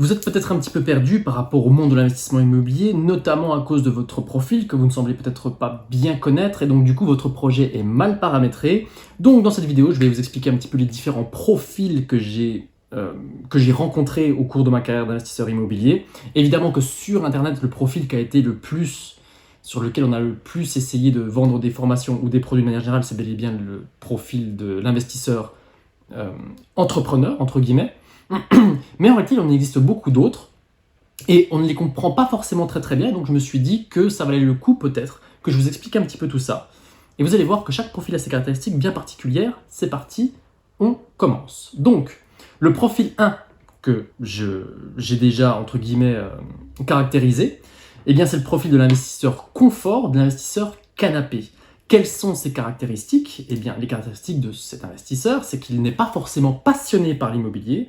Vous êtes peut-être un petit peu perdu par rapport au monde de l'investissement immobilier, notamment à cause de votre profil que vous ne semblez peut-être pas bien connaître et donc du coup votre projet est mal paramétré. Donc dans cette vidéo, je vais vous expliquer un petit peu les différents profils que j'ai rencontrés au cours de ma carrière d'investisseur immobilier. Évidemment que sur internet, le profil qui a été sur lequel on a le plus essayé de vendre des formations ou des produits de manière générale, c'est bel et bien le profil de l'investisseur entrepreneur, entre guillemets. Mais en réalité, il en existe beaucoup d'autres et on ne les comprend pas forcément très bien. Donc je me suis dit que ça valait le coup peut-être que je vous explique un petit peu tout ça. Et vous allez voir que chaque profil a ses caractéristiques bien particulières. C'est parti, on commence. Donc le profil 1 que j'ai déjà entre guillemets caractérisé, eh bien c'est le profil de l'investisseur confort, de l'investisseur canapé. Quelles sont ses caractéristiques? Eh bien les caractéristiques de cet investisseur, c'est qu'il n'est pas forcément passionné par l'immobilier.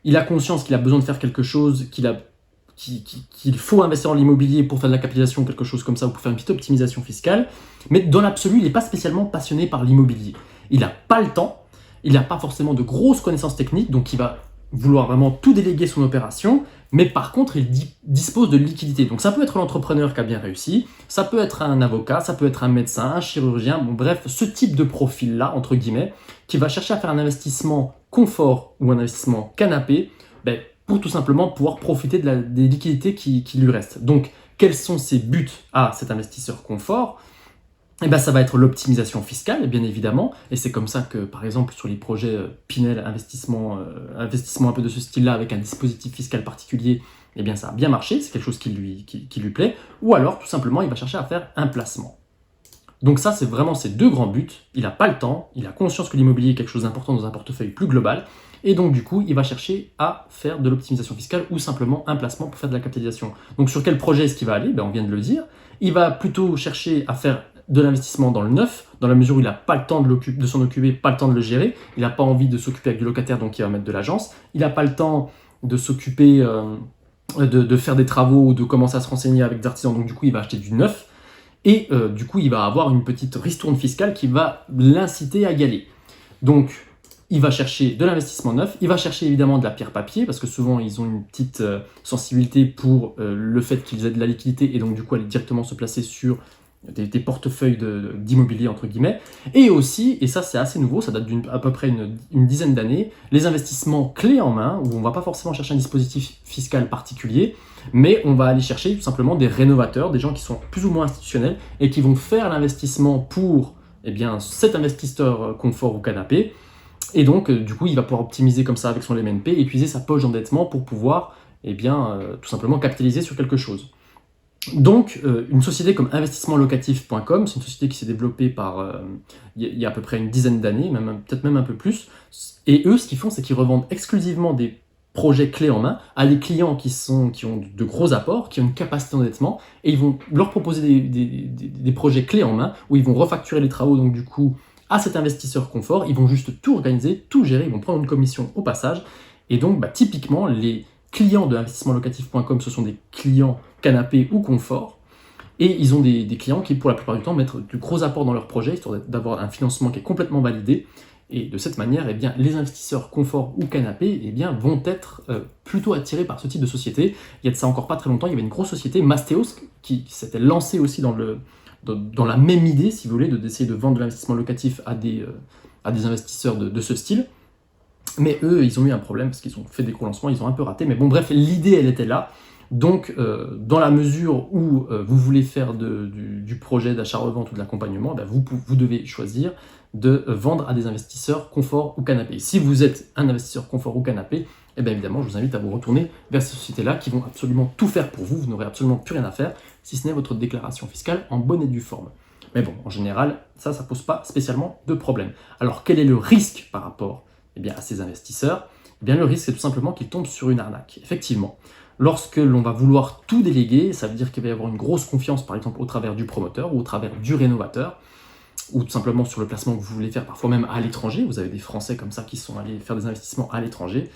Il a conscience qu'il a besoin de faire quelque chose, qu'il faut investir dans l'immobilier pour faire de la capitalisation, quelque chose comme ça, ou pour faire une petite optimisation fiscale. Mais dans l'absolu, il n'est pas spécialement passionné par l'immobilier. Il n'a pas le temps, il n'a pas forcément de grosses connaissances techniques, donc il va vouloir vraiment tout déléguer son opération, mais par contre, il dispose de liquidité. Donc ça peut être l'entrepreneur qui a bien réussi, ça peut être un avocat, ça peut être un médecin, un chirurgien, bon, bref, ce type de profil-là, entre guillemets, qui va chercher à faire un investissement confort ou un investissement canapé, pour tout simplement pouvoir profiter des liquidités qui lui restent. Donc, quels sont ses buts à cet investisseur confort? Ça va être l'optimisation fiscale, bien évidemment, et c'est comme ça que, par exemple, sur les projets Pinel, investissement un peu de ce style-là, avec un dispositif fiscal particulier, ça a bien marché, c'est quelque chose qui lui plaît, ou alors, tout simplement, il va chercher à faire un placement. Donc ça, c'est vraiment ses deux grands buts. Il n'a pas le temps, il a conscience que l'immobilier est quelque chose d'important dans un portefeuille plus global, et donc du coup, il va chercher à faire de l'optimisation fiscale ou simplement un placement pour faire de la capitalisation. Donc sur quel projet est-ce qu'il va aller? On vient de le dire. Il va plutôt chercher à faire de l'investissement dans le neuf, dans la mesure où il n'a pas le temps de s'en occuper, pas le temps de le gérer, il n'a pas envie de s'occuper avec du locataire, donc il va mettre de l'agence, il n'a pas le temps de s'occuper de faire des travaux ou de commencer à se renseigner avec des artisans, donc du coup il va acheter du neuf, et du coup il va avoir une petite ristourne fiscale qui va l'inciter à y aller. Donc il va chercher de l'investissement neuf, il va chercher évidemment de la pierre papier, parce que souvent ils ont une petite sensibilité pour le fait qu'ils aient de la liquidité, et donc du coup aller directement se placer sur des portefeuilles d'immobilier entre guillemets, et aussi, et ça c'est assez nouveau, ça date d'à peu près une dizaine d'années, les investissements clés en main, où on ne va pas forcément chercher un dispositif fiscal particulier, mais on va aller chercher tout simplement des rénovateurs, des gens qui sont plus ou moins institutionnels, et qui vont faire l'investissement pour cet investisseur confort ou canapé, et donc du coup il va pouvoir optimiser comme ça avec son LMNP, et utiliser sa poche d'endettement pour pouvoir tout simplement capitaliser sur quelque chose. Donc, une société comme investissementlocatif.com, c'est une société qui s'est développée il y a à peu près une dizaine d'années, peut-être même un peu plus. Et eux, ce qu'ils font, c'est qu'ils revendent exclusivement des projets clés en main à des clients qui ont de gros apports, qui ont une capacité d'endettement, et ils vont leur proposer des projets clés en main où ils vont refacturer les travaux, donc du coup, à cet investisseur confort. Ils vont juste tout organiser, tout gérer, ils vont prendre une commission au passage. Et donc, typiquement, les clients de investissementlocatif.com, ce sont des clients canapé ou confort, et ils ont des clients qui, pour la plupart du temps, mettent de gros apports dans leur projet, histoire d'avoir un financement qui est complètement validé, et de cette manière, les investisseurs confort ou canapé vont être plutôt attirés par ce type de société. Il y a de ça encore pas très longtemps, il y avait une grosse société, Mastéos, qui s'était lancée aussi dans la même idée, si vous voulez, d'essayer de vendre de l'investissement locatif à des investisseurs de ce style. Mais eux, ils ont eu un problème parce qu'ils ont fait des gros lancements, ils ont un peu raté. Mais bon, bref, l'idée, elle était là. Donc, dans la mesure où vous voulez faire du projet d'achat-revente ou de l'accompagnement, vous devez choisir de vendre à des investisseurs confort ou canapé. Si vous êtes un investisseur confort ou canapé, évidemment, je vous invite à vous retourner vers ces sociétés-là qui vont absolument tout faire pour vous. Vous n'aurez absolument plus rien à faire, si ce n'est votre déclaration fiscale en bonne et due forme. Mais bon, en général, ça ne pose pas spécialement de problème. Alors, quel est le risque par rapport à ces investisseurs? Le risque, c'est tout simplement qu'ils tombent sur une arnaque. Effectivement, lorsque l'on va vouloir tout déléguer, ça veut dire qu'il va y avoir une grosse confiance, par exemple, au travers du promoteur ou au travers du rénovateur, ou tout simplement sur le placement que vous voulez faire, parfois même à l'étranger. Vous avez des Français comme ça qui sont allés faire des investissements à l'étranger,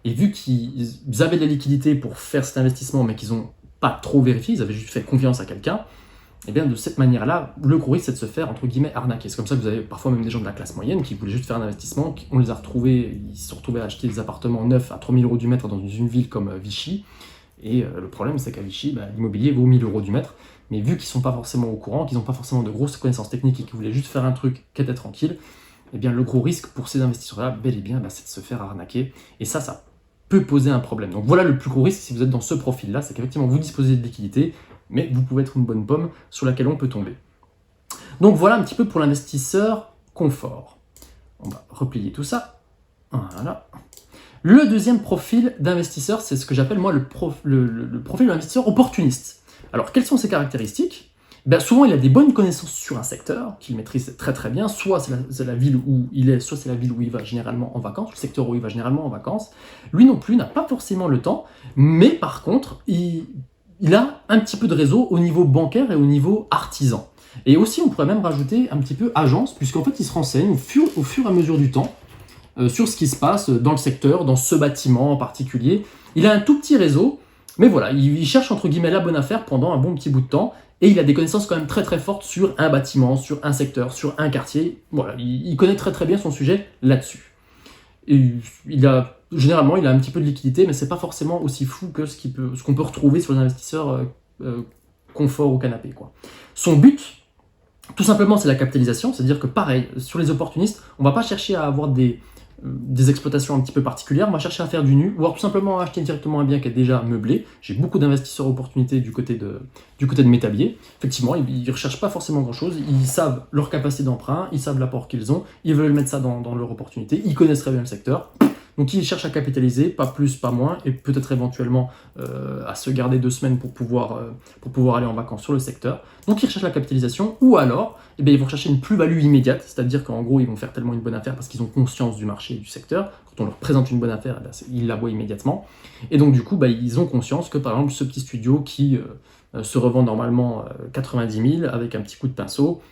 et vu qu'ils avaient de la liquidité pour faire cet investissement, mais qu'ils n'ont pas trop vérifié, ils avaient juste fait confiance à quelqu'un, et bien de cette manière-là, le gros risque c'est de se faire entre guillemets arnaquer. C'est comme ça que vous avez parfois même des gens de la classe moyenne qui voulaient juste faire un investissement, on les a retrouvés, ils se sont retrouvés à acheter des appartements neufs à 3 000 € du mètre dans une ville comme Vichy, et le problème c'est qu'à Vichy, l'immobilier vaut 1 000 € du mètre, mais vu qu'ils ne sont pas forcément au courant, qu'ils n'ont pas forcément de grosses connaissances techniques et qu'ils voulaient juste faire un truc qui était tranquille, et bien le gros risque pour ces investisseurs-là, bel et bien, c'est de se faire arnaquer, et ça peut poser un problème. Donc voilà le plus gros risque si vous êtes dans ce profil-là, c'est qu'effectivement vous disposez de liquidité, mais vous pouvez être une bonne pomme sur laquelle on peut tomber. Donc voilà un petit peu pour l'investisseur confort. On va replier tout ça. Voilà. Le deuxième profil d'investisseur, c'est ce que j'appelle moi le profil de l'investisseur opportuniste. Alors quelles sont ses caractéristiques ? Souvent il a des bonnes connaissances sur un secteur qu'il maîtrise très très bien, soit c'est la ville où il est, soit c'est la ville où il va généralement en vacances, le secteur où il va généralement en vacances. Lui non plus n'a pas forcément le temps, mais par contre il a un petit peu de réseau au niveau bancaire et au niveau artisan. Et aussi on pourrait même rajouter un petit peu agence, puisqu'en fait il se renseigne au fur et à mesure du temps sur ce qui se passe dans le secteur, dans ce bâtiment en particulier. Il a un tout petit réseau, mais voilà, il cherche entre guillemets la bonne affaire pendant un bon petit bout de temps, et il a des connaissances quand même très très fortes sur un bâtiment, sur un secteur, sur un quartier. Voilà, il connaît très très bien son sujet là-dessus. Et généralement, il a un petit peu de liquidité, mais c'est pas forcément aussi fou que ce qu'on peut retrouver sur les investisseurs confort au canapé, quoi. Son but, tout simplement, c'est la capitalisation, c'est-à-dire que pareil, sur les opportunistes, on va pas chercher à avoir des exploitations un petit peu particulières, on va chercher à faire du nu, ou alors tout simplement acheter directement un bien qui est déjà meublé. J'ai beaucoup d'investisseurs opportunités du côté de Métabier. Effectivement, ils ne recherchent pas forcément grand-chose, ils savent leur capacité d'emprunt, ils savent l'apport qu'ils ont, ils veulent mettre ça dans leur opportunité, ils connaissent très bien le secteur. Donc ils cherchent à capitaliser, pas plus, pas moins, et peut-être éventuellement à se garder 2 semaines pour pouvoir aller en vacances sur le secteur. Donc ils recherchent la capitalisation, ou alors ils vont chercher une plus-value immédiate, c'est-à-dire qu'en gros ils vont faire tellement une bonne affaire parce qu'ils ont conscience du marché et du secteur. Quand on leur présente une bonne affaire, ils la voient immédiatement. Et donc du coup ils ont conscience que par exemple ce petit studio qui se revend normalement 90 000 avec un petit coup de pinceau,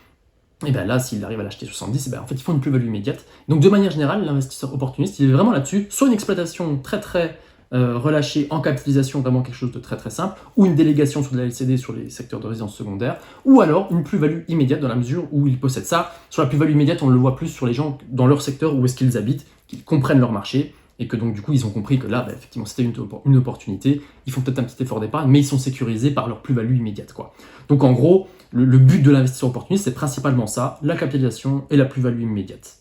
et bien là, s'il arrive à l'acheter 70, en fait, ils font une plus-value immédiate. Donc, de manière générale, l'investisseur opportuniste, il est vraiment là-dessus, soit une exploitation très très relâchée en capitalisation, vraiment quelque chose de très très simple, ou une délégation sur de la LCD sur les secteurs de résidence secondaire, ou alors une plus-value immédiate dans la mesure où ils possèdent ça. Sur la plus-value immédiate, on le voit plus sur les gens dans leur secteur où est-ce qu'ils habitent, qu'ils comprennent leur marché, et que donc du coup ils ont compris que là, effectivement, c'était une opportunité, ils font peut-être un petit effort d'épargne, mais ils sont sécurisés par leur plus-value immédiate, quoi. Donc en gros, le but de l'investisseur opportuniste, c'est principalement ça, la capitalisation et la plus-value immédiate.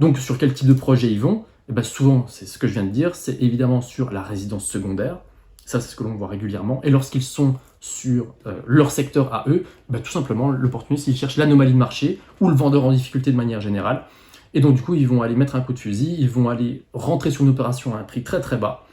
Donc sur quel type de projet ils vont ? Souvent, c'est ce que je viens de dire, c'est évidemment sur la résidence secondaire, ça c'est ce que l'on voit régulièrement, et lorsqu'ils sont sur leur secteur à eux, tout simplement, l'opportuniste, il cherche l'anomalie de marché ou le vendeur en difficulté de manière générale, et donc du coup, ils vont aller mettre un coup de fusil, ils vont aller rentrer sur une opération à un prix très très bas,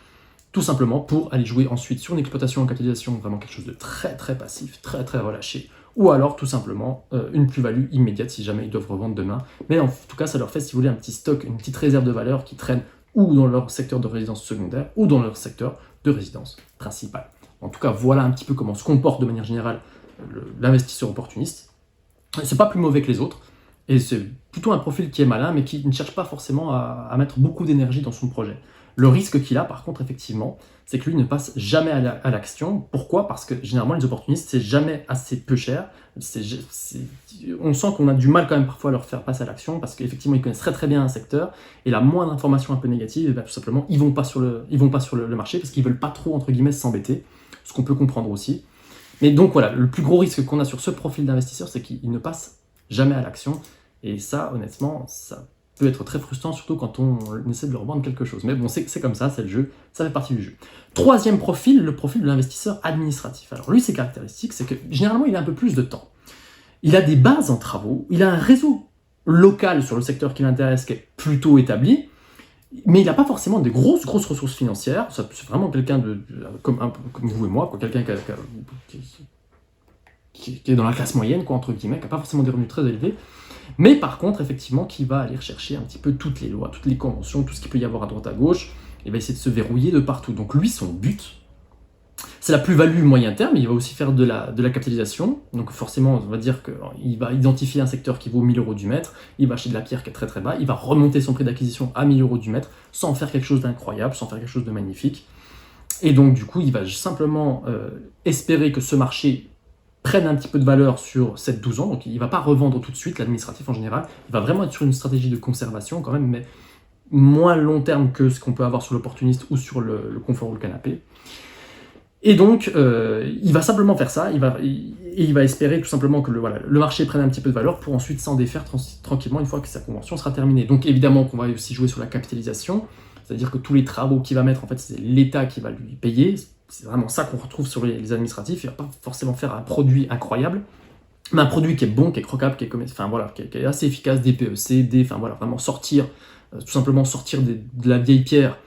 tout simplement pour aller jouer ensuite sur une exploitation en capitalisation, vraiment quelque chose de très très passif, très très relâché, ou alors tout simplement une plus-value immédiate si jamais ils doivent revendre demain. Mais en tout cas, ça leur fait, si vous voulez, un petit stock, une petite réserve de valeur qui traîne ou dans leur secteur de résidence secondaire ou dans leur secteur de résidence principale. En tout cas, voilà un petit peu comment se comporte de manière générale l'investisseur opportuniste. C'est pas plus mauvais que les autres, et c'est plutôt un profil qui est malin, mais qui ne cherche pas forcément à mettre beaucoup d'énergie dans son projet. Le risque qu'il a, par contre, effectivement, c'est que lui ne passe jamais à l'action. Pourquoi ? Parce que généralement, les opportunistes, c'est jamais assez peu cher. On sent qu'on a du mal quand même parfois à leur faire passer à l'action, parce qu'effectivement, ils connaissent très très bien un secteur, et la moindre information un peu négative, tout simplement, ils vont pas sur le marché, parce qu'ils veulent pas trop, entre guillemets, s'embêter, ce qu'on peut comprendre aussi. Mais donc voilà, le plus gros risque qu'on a sur ce profil d'investisseur, c'est qu'il ne passe jamais à l'action, et ça, honnêtement, ça peut être très frustrant, surtout quand on essaie de leur vendre quelque chose. Mais bon, c'est comme ça, c'est le jeu, ça fait partie du jeu. Troisième profil, le profil de l'investisseur administratif. Alors lui, ses caractéristiques, c'est que généralement, il a un peu plus de temps. Il a des bases en travaux, il a un réseau local sur le secteur qui l'intéresse qui est plutôt établi, mais il n'a pas forcément des grosses ressources financières. C'est vraiment quelqu'un comme vous et moi, quoi, quelqu'un qui est dans la classe moyenne, quoi, entre guillemets, qui n'a pas forcément des revenus très élevés, mais par contre, effectivement, qui va aller rechercher un petit peu toutes les lois, toutes les conventions, tout ce qu'il peut y avoir à droite à gauche, et va essayer de se verrouiller de partout. Donc lui, son but, c'est la plus-value moyen terme, il va aussi faire de la capitalisation, donc forcément, on va dire qu'il va identifier un secteur qui vaut 1 000 € du mètre, il va acheter de la pierre qui est très très bas, il va remonter son prix d'acquisition à 1 000 € du mètre, sans faire quelque chose d'incroyable, sans faire quelque chose de magnifique, et donc du coup, il va simplement espérer que ce marché prenne un petit peu de valeur sur 7-12 ans, donc il ne va pas revendre tout de suite, l'administratif en général, il va vraiment être sur une stratégie de conservation quand même, mais moins long terme que ce qu'on peut avoir sur l'opportuniste ou sur le confort ou le canapé. Et donc, il va simplement faire ça, il va espérer tout simplement que le marché prenne un petit peu de valeur pour ensuite s'en défaire tranquillement une fois que sa convention sera terminée. Donc évidemment qu'on va aussi jouer sur la capitalisation, c'est-à-dire que tous les travaux qu'il va mettre, en fait, c'est l'État qui va lui payer. C'est vraiment ça qu'on retrouve sur les administratifs. Il ne va pas forcément faire un produit incroyable, mais un produit qui est bon, qui est croquable, qui est assez efficace, des PEC, vraiment sortir, tout simplement sortir de la vieille pierre,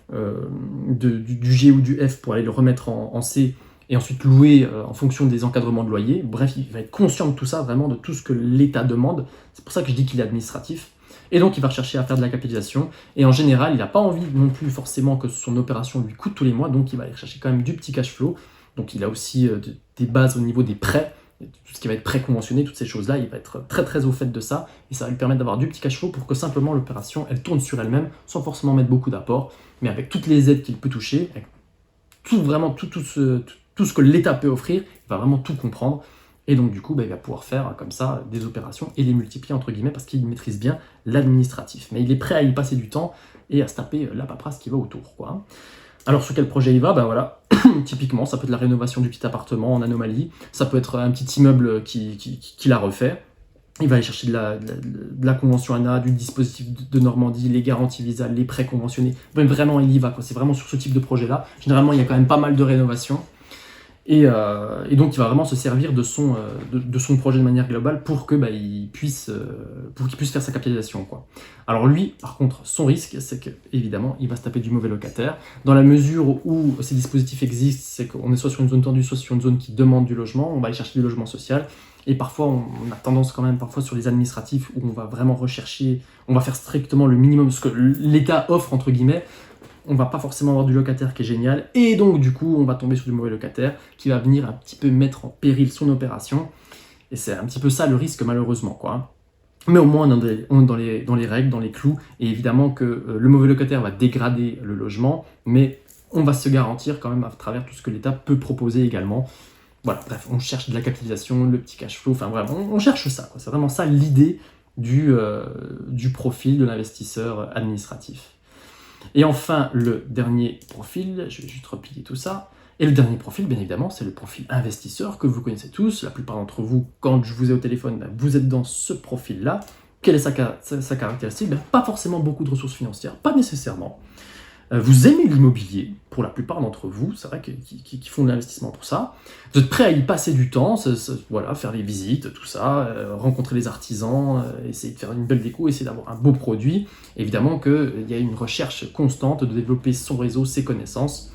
du G ou du F pour aller le remettre en C, et ensuite louer en fonction des encadrements de loyer. Bref, il va être conscient de tout ça, vraiment de tout ce que l'État demande. C'est pour ça que je dis qu'il est administratif. Et donc il va rechercher à faire de la capitalisation, et en général il n'a pas envie non plus forcément que son opération lui coûte tous les mois, donc il va aller chercher quand même du petit cash flow. Donc il a aussi des bases au niveau des prêts, tout ce qui va être prêt conventionné, toutes ces choses-là, il va être très très au fait de ça, et ça va lui permettre d'avoir du petit cash flow pour que simplement l'opération elle tourne sur elle-même, sans forcément mettre beaucoup d'apports, mais avec toutes les aides qu'il peut toucher, avec tout ce que l'État peut offrir, il va vraiment tout comprendre. Et donc du coup, il va pouvoir faire comme ça des opérations et les multiplier entre guillemets parce qu'il maîtrise bien l'administratif. Mais il est prêt à y passer du temps et à se taper la paperasse qui va autour, quoi. Alors sur quel projet il va? Voilà, typiquement, ça peut être la rénovation du petit appartement en anomalie, ça peut être un petit immeuble qu'il a refait. Il va aller chercher de la convention ANA, du dispositif de Normandie, les garanties Visa, les prêts conventionnés. Vraiment, il y va, quoi. C'est vraiment sur ce type de projet-là. Généralement, il y a quand même pas mal de rénovations. Et donc, il va vraiment se servir de son projet de manière globale pour qu'il puisse faire sa capitalisation, quoi. Alors lui, par contre, son risque, c'est qu'évidemment, il va se taper du mauvais locataire. Dans la mesure où ces dispositifs existent, c'est qu'on est soit sur une zone tendue, soit sur une zone qui demande du logement. On va aller chercher du logement social. Et parfois, on a tendance quand même, parfois sur les administratifs, où on va vraiment rechercher, on va faire strictement le minimum, ce que l'État offre, entre guillemets. On va pas forcément avoir du locataire qui est génial, et donc du coup on va tomber sur du mauvais locataire qui va venir un petit peu mettre en péril son opération, et c'est un petit peu ça le risque malheureusement, quoi. Mais au moins on est dans les règles, dans les clous, et évidemment que le mauvais locataire va dégrader le logement, mais on va se garantir quand même à travers tout ce que l'État peut proposer également. Voilà, bref, on cherche de la capitalisation, le petit cash flow, enfin vraiment, on cherche ça, quoi. C'est vraiment ça l'idée du profil de l'investisseur administratif. Et enfin, le dernier profil, je vais juste replier tout ça. Et le dernier profil, bien évidemment, c'est le profil investisseur que vous connaissez tous. La plupart d'entre vous, quand je vous ai au téléphone, vous êtes dans ce profil-là. Quelle est sa caractéristique? Pas forcément beaucoup de ressources financières, pas nécessairement. Vous aimez l'immobilier, pour la plupart d'entre vous, c'est vrai qui font de l'investissement pour ça. Vous êtes prêt à y passer du temps, faire les visites, tout ça, rencontrer les artisans, essayer de faire une belle déco, essayer d'avoir un beau produit. Évidemment qu'il y a une recherche constante de développer son réseau, ses connaissances.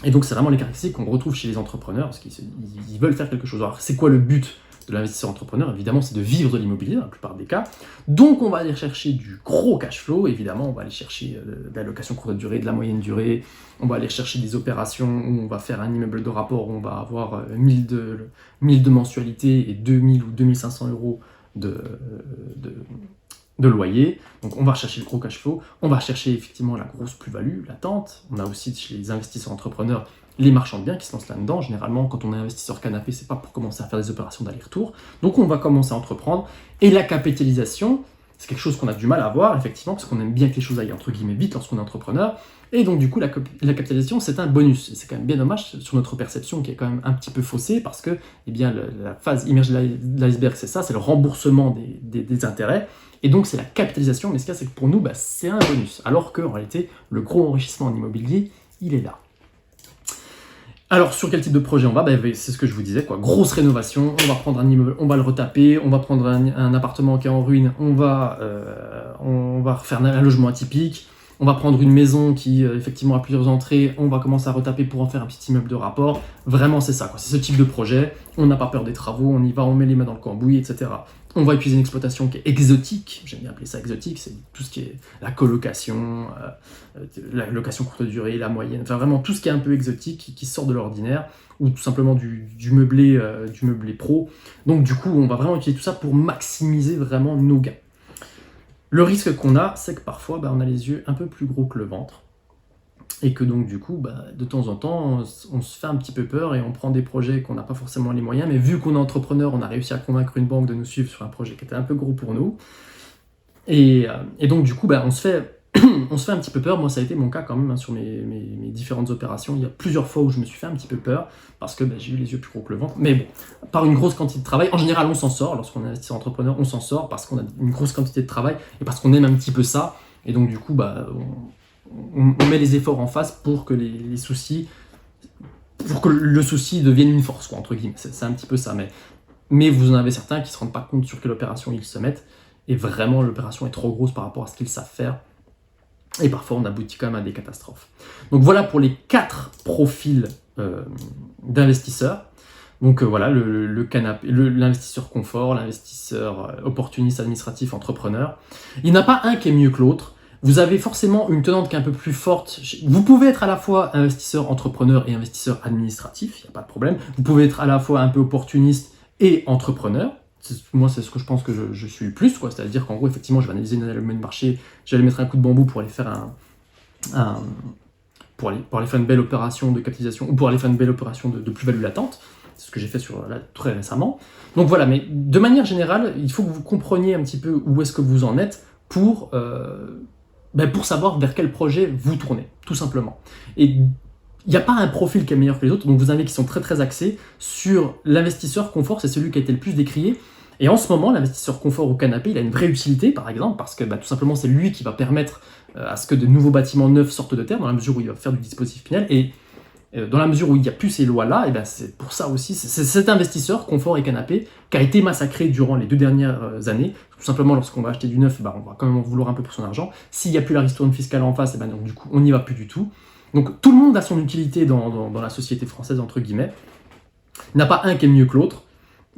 Et donc c'est vraiment les caractéristiques qu'on retrouve chez les entrepreneurs, parce qu'ils veulent faire quelque chose. Alors c'est quoi le but de l'investisseur entrepreneur? Évidemment, c'est de vivre de l'immobilier dans la plupart des cas. Donc on va aller chercher du gros cash flow, évidemment, on va aller chercher de la location courte durée, de la moyenne durée, on va aller chercher des opérations où on va faire un immeuble de rapport, où on va avoir 1000 de mensualité et 2000 ou 2500 euros de loyer. Donc on va rechercher le gros cash flow, on va chercher effectivement la grosse plus-value latente. On a aussi chez les investisseurs entrepreneurs les marchands de biens qui se lancent là-dedans. Généralement, quand on est investisseur canapé, c'est pas pour commencer à faire des opérations d'aller-retour. Donc on va commencer à entreprendre. Et la capitalisation, c'est quelque chose qu'on a du mal à voir, effectivement, parce qu'on aime bien que les choses aillent entre guillemets vite lorsqu'on est entrepreneur. Et donc du coup, la capitalisation, c'est un bonus. Et c'est quand même bien dommage sur notre perception qui est quand même un petit peu faussée, parce que la phase immergée de l'iceberg, c'est ça, c'est le remboursement des intérêts. Et donc c'est la capitalisation, mais ce qu'il y a, c'est que pour nous, c'est un bonus. Alors qu'en réalité, le gros enrichissement en immobilier, il est là. Alors, sur quel type de projet on va? C'est ce que je vous disais, quoi. Grosse rénovation, on va prendre un immeuble, on va le retaper, on va prendre un appartement qui est en ruine, on va refaire un logement atypique, on va prendre une maison qui, effectivement, a plusieurs entrées, on va commencer à retaper pour en faire un petit immeuble de rapport. Vraiment, c'est ça, quoi. C'est ce type de projet. On n'a pas peur des travaux, on y va, on met les mains dans le cambouis, etc. On va utiliser une exploitation qui est exotique, j'aime bien appeler ça exotique, c'est tout ce qui est la colocation, la location courte durée, la moyenne, enfin vraiment tout ce qui est un peu exotique, qui sort de l'ordinaire, ou tout simplement du meublé pro. Donc du coup, on va vraiment utiliser tout ça pour maximiser vraiment nos gains. Le risque qu'on a, c'est que parfois, on a les yeux un peu plus gros que le ventre. Et que donc du coup, de temps en temps, on se fait un petit peu peur et on prend des projets qu'on n'a pas forcément les moyens, mais vu qu'on est entrepreneur, on a réussi à convaincre une banque de nous suivre sur un projet qui était un peu gros pour nous. Et donc du coup, on se fait on se fait un petit peu peur. Moi, ça a été mon cas quand même, hein, sur mes différentes opérations. Il y a plusieurs fois où je me suis fait un petit peu peur parce que j'ai eu les yeux plus gros que le ventre. Mais bon, par une grosse quantité de travail, en général, on s'en sort. Lorsqu'on est investisseur entrepreneur, on s'en sort parce qu'on a une grosse quantité de travail et parce qu'on aime un petit peu ça. Et donc du coup, on met les efforts en face pour que les soucis, pour que le souci devienne une force, quoi, entre guillemets. C'est un petit peu ça. Mais vous en avez certains qui ne se rendent pas compte sur quelle opération ils se mettent. Et vraiment, l'opération est trop grosse par rapport à ce qu'ils savent faire. Et parfois, on aboutit quand même à des catastrophes. Donc voilà pour les 4 profils d'investisseurs. Donc voilà, l'investisseur confort, l'investisseur opportuniste, administratif, entrepreneur. Il n'y en a pas un qui est mieux que l'autre. Vous avez forcément une tenante qui est un peu plus forte. Vous pouvez être à la fois investisseur entrepreneur et investisseur administratif, il n'y a pas de problème. Vous pouvez être à la fois un peu opportuniste et entrepreneur. Moi, c'est ce que je pense que je suis le plus, quoi. C'est-à-dire qu'en gros, effectivement, je vais analyser une analyse de marché, j'allais mettre un coup de bambou pour aller faire pour aller faire une belle opération de capitalisation ou pour aller faire une belle opération de plus-value latente. C'est ce que j'ai fait très récemment. Donc voilà, mais de manière générale, il faut que vous compreniez un petit peu où est-ce que vous en êtes pour savoir vers quel projet vous tournez, tout simplement. Et il n'y a pas un profil qui est meilleur que les autres, donc vous en avez qui sont très très axés sur l'investisseur confort, c'est celui qui a été le plus décrié. Et en ce moment, l'investisseur confort au canapé, il a une vraie utilité, par exemple, parce que tout simplement, c'est lui qui va permettre à ce que de nouveaux bâtiments neufs sortent de terre, dans la mesure où il va faire du dispositif Pinel. Et dans la mesure où il n'y a plus ces lois-là, c'est pour ça aussi, c'est cet investisseur confort et canapé qui a été massacré durant les 2 dernières années. Tout simplement, lorsqu'on va acheter du neuf, on va quand même en vouloir un peu pour son argent. S'il n'y a plus la ristourne fiscale en face, donc, du coup, on n'y va plus du tout. Donc tout le monde a son utilité dans la société française, entre guillemets. Il n'y en a pas un qui est mieux que l'autre.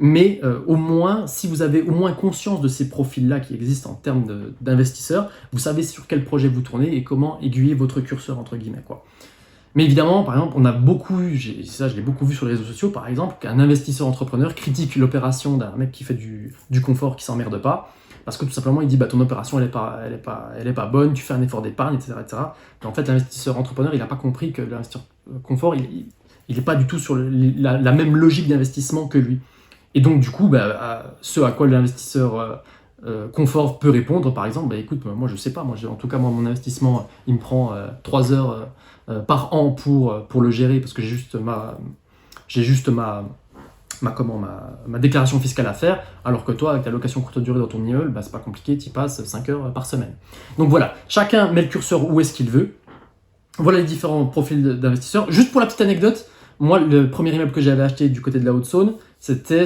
Mais au moins, si vous avez au moins conscience de ces profils-là qui existent en termes d'investisseurs, vous savez sur quel projet vous tournez et comment aiguiller votre curseur, entre guillemets, quoi. Mais évidemment, par exemple, on a beaucoup eu, je l'ai beaucoup vu sur les réseaux sociaux, par exemple, qu'un investisseur entrepreneur critique l'opération d'un mec qui fait du confort, qui s'emmerde pas, parce que tout simplement, il dit ton opération, elle est pas bonne, tu fais un effort d'épargne, etc., etc. Mais en fait, l'investisseur entrepreneur, il n'a pas compris que l'investisseur confort, il n'est pas du tout sur la même logique d'investissement que lui. Et donc, du coup, ce à quoi l'investisseur confort peut répondre, par exemple, écoute, moi je sais pas, en tout cas, mon investissement, il me prend 3 heures par an pour le gérer, parce que j'ai juste ma déclaration fiscale à faire, alors que toi, avec ta location courte durée dans ton immeuble, c'est pas compliqué, tu y passes 5 heures par semaine. Donc voilà, chacun met le curseur où est-ce qu'il veut. Voilà les différents profils d'investisseurs. Juste pour la petite anecdote, moi, le premier immeuble que j'avais acheté du côté de la Haute-Saône, c'était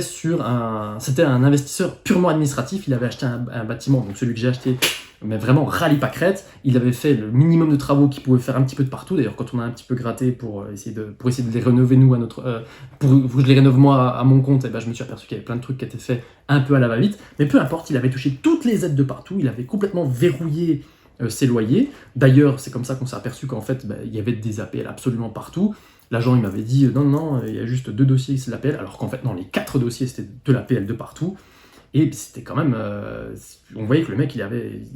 un investisseur purement administratif. Il avait acheté un bâtiment, donc celui que j'ai acheté, mais vraiment rallye pas crête. Il avait fait le minimum de travaux qu'il pouvait faire un petit peu de partout. D'ailleurs, quand on a un petit peu gratté pour essayer de les rénover, nous, pour que je les rénove moi à mon compte, je me suis aperçu qu'il y avait plein de trucs qui étaient faits un peu à la va-vite. Mais peu importe, il avait touché toutes les aides de partout. Il avait complètement verrouillé ses loyers. D'ailleurs, c'est comme ça qu'on s'est aperçu qu'en fait, il y avait des APL absolument partout. L'agent, il m'avait dit non, il y a juste 2 dossiers, c'est de l'APL, alors qu'en fait, non, les 4 dossiers, c'était de l'APL de partout. Et c'était quand même. On voyait que le mec,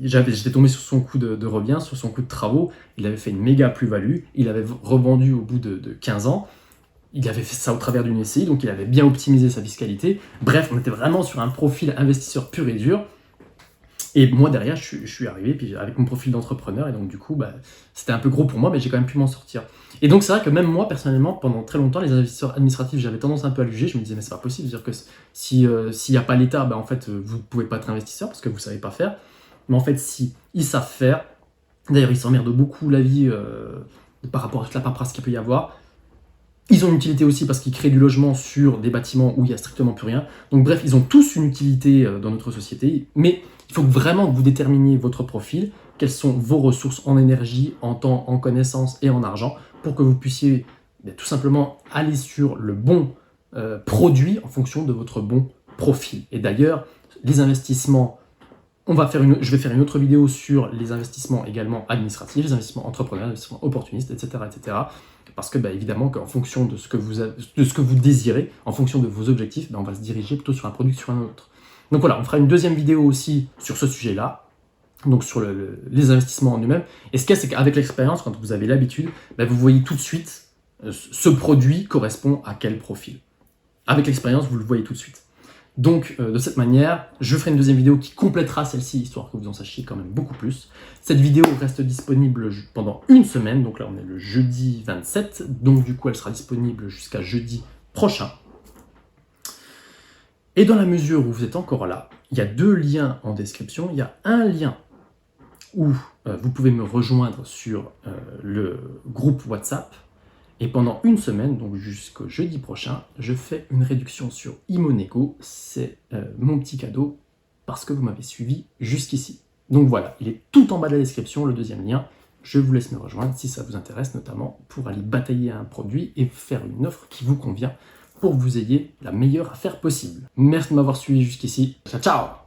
j'étais tombé sur son coût de revient, sur son coût de travaux. Il avait fait une méga plus-value. Il avait revendu au bout de 15 ans. Il avait fait ça au travers d'une SCI, donc il avait bien optimisé sa fiscalité. Bref, on était vraiment sur un profil investisseur pur et dur. Et moi, derrière, je suis arrivé puis avec mon profil d'entrepreneur. Et donc, du coup, c'était un peu gros pour moi, mais j'ai quand même pu m'en sortir. Et donc, c'est vrai que même moi, personnellement, pendant très longtemps, les investisseurs administratifs, j'avais tendance un peu à le juger. Je me disais, mais c'est pas possible. C'est-à-dire que s'il n'y a pas l'État, en fait, vous ne pouvez pas être investisseur parce que vous ne savez pas faire. Mais en fait, si ils savent faire, d'ailleurs, ils s'emmerdent beaucoup la vie par rapport à toute la paperasse qu'il peut y avoir. Ils ont une utilité aussi parce qu'ils créent du logement sur des bâtiments où il n'y a strictement plus rien. Donc bref, ils ont tous une utilité dans notre société. Mais il faut vraiment que vous déterminiez votre profil, quelles sont vos ressources en énergie, en temps, en connaissances et en argent, pour que vous puissiez tout simplement aller sur le bon produit en fonction de votre bon profil. Et d'ailleurs, les investissements, je vais faire une autre vidéo sur les investissements également administratifs, les investissements entrepreneurs, les investissements opportunistes, etc. etc. Parce que évidemment qu'en fonction de ce que vous désirez, en fonction de vos objectifs, on va se diriger plutôt sur un produit que sur un autre. Donc voilà, on fera une deuxième vidéo aussi sur ce sujet-là. donc sur les investissements en eux-mêmes. Et ce qu'il y a, c'est qu'avec l'expérience, quand vous avez l'habitude, vous voyez tout de suite ce produit correspond à quel profil. Avec l'expérience, vous le voyez tout de suite. Donc, de cette manière, je ferai une deuxième vidéo qui complétera celle-ci, histoire que vous en sachiez quand même beaucoup plus. Cette vidéo reste disponible pendant une semaine, donc là on est le jeudi 27, donc du coup elle sera disponible jusqu'à jeudi prochain. Et dans la mesure où vous êtes encore là, il y a 2 liens en description. Il y a un lien où vous pouvez me rejoindre sur le groupe WhatsApp. Et pendant une semaine, donc jusqu'au jeudi prochain, je fais une réduction sur Imonego. C'est mon petit cadeau parce que vous m'avez suivi jusqu'ici. Donc voilà, il est tout en bas de la description, le deuxième lien. Je vous laisse me rejoindre si ça vous intéresse, notamment pour aller batailler un produit et faire une offre qui vous convient pour que vous ayez la meilleure affaire possible. Merci de m'avoir suivi jusqu'ici. Ciao, ciao!